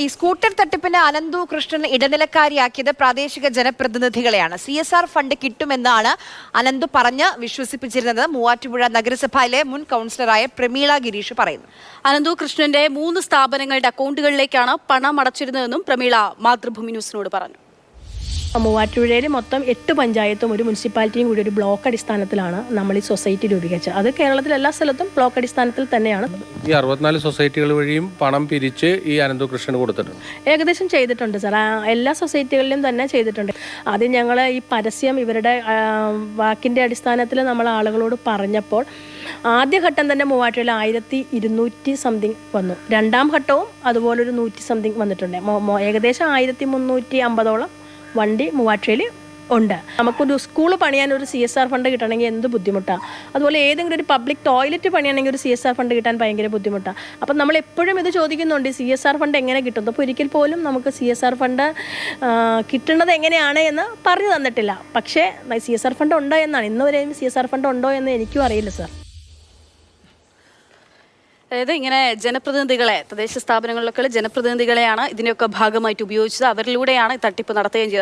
ഈ സ്കൂട്ടർ തട്ടിപ്പിന് അനന്തു കൃഷ്ണൻ ഇടനിലക്കാരിയാക്കിയത് പ്രാദേശിക ജനപ്രതിനിധികളെയാണ്. CSR ഫണ്ട് കിട്ടുമെന്നാണ് അനന്തു പറഞ്ഞ് വിശ്വസിപ്പിച്ചിരുന്നത്. മൂവാറ്റുപുഴ നഗരസഭയിലെ മുൻ കൗൺസിലറായ പ്രമീള ഗിരീഷ് പറയുന്നു. അനന്തു കൃഷ്ണന്റെ 3 സ്ഥാപനങ്ങളുടെ അക്കൗണ്ടുകളിലേക്കാണ് പണം അടച്ചിരുന്നതെന്നും പ്രമീള മാതൃഭൂമി ന്യൂസിനോട് പറഞ്ഞു. മൂവാറ്റുപുഴയിൽ മൊത്തം 8 പഞ്ചായത്തും ഒരു മുനിസിപ്പാലിറ്റിയും കൂടി ഒരു ബ്ലോക്ക് അടിസ്ഥാനത്തിലാണ് നമ്മൾ ഈ സൊസൈറ്റി രൂപീകരിച്ചത്. അത് കേരളത്തിൽ എല്ലാ സ്ഥലത്തും ബ്ലോക്ക് അടിസ്ഥാനത്തിൽ തന്നെയാണ്. ഈ 64 സൊസൈറ്റികൾ വഴിയും പണം പിരിച്ച് ഈ അനന്തു കൃഷ്ണന് കൊടുത്തിട്ടുണ്ട്. ഏകദേശം ചെയ്തിട്ടുണ്ട് സാർ. എല്ലാ സൊസൈറ്റികളിലും തന്നെ ചെയ്തിട്ടുണ്ട്. ആദ്യം ഞങ്ങൾ ഈ പരസ്യം ഇവരുടെ വാക്കിൻ്റെ അടിസ്ഥാനത്തിൽ നമ്മൾ ആളുകളോട് പറഞ്ഞപ്പോൾ ആദ്യഘട്ടം തന്നെ മൂവാറ്റുപുഴയിൽ 1200 സംതിങ് വന്നു. രണ്ടാം ഘട്ടവും അതുപോലൊരു 100 സംതിങ് വന്നിട്ടുണ്ട്. ഏകദേശം 1350ഓളം വണ്ടി മൂവാറ്റുപുഴയിൽ ഉണ്ട്. നമുക്കൊരു സ്കൂൾ പണിയാൻ ഒരു CSR ഫണ്ട് കിട്ടണമെങ്കിൽ എന്ത് ബുദ്ധിമുട്ടാണ്. അതുപോലെ ഏതെങ്കിലും ഒരു പബ്ലിക് ടോയ്ലറ്റ് പണിയാണെങ്കിൽ ഒരു CSR ഫണ്ട് കിട്ടാൻ ഭയങ്കര ബുദ്ധിമുട്ടാണ്. അപ്പം നമ്മൾ എപ്പോഴും ഇത് ചോദിക്കുന്നുണ്ട്, CSR ഫണ്ട് എങ്ങനെ കിട്ടുന്നു. അപ്പോൾ ഒരിക്കൽ പോലും നമുക്ക് CSR ഫണ്ട് കിട്ടുന്നത് എങ്ങനെയാണ് എന്ന് പറഞ്ഞു തന്നിട്ടില്ല. പക്ഷേ CSR ഫണ്ട് ഉണ്ടോ എന്നാണ് ഇന്ന് വരെയും CSR ഫണ്ട് ഉണ്ടോ എന്ന് എനിക്കും അറിയില്ല സാർ. അതായത് ഇങ്ങനെ ജനപ്രതിനിധികളെ, തദ്ദേശ സ്ഥാപനങ്ങളിലൊക്കെ ജനപ്രതിനിധികളെയാണ് ഇതിൻ്റെയൊക്കെ ഭാഗമായിട്ട് ഉപയോഗിച്ചത്. അവരിലൂടെയാണ് തട്ടിപ്പ് നടത്തുകയും ചെയ്തത്.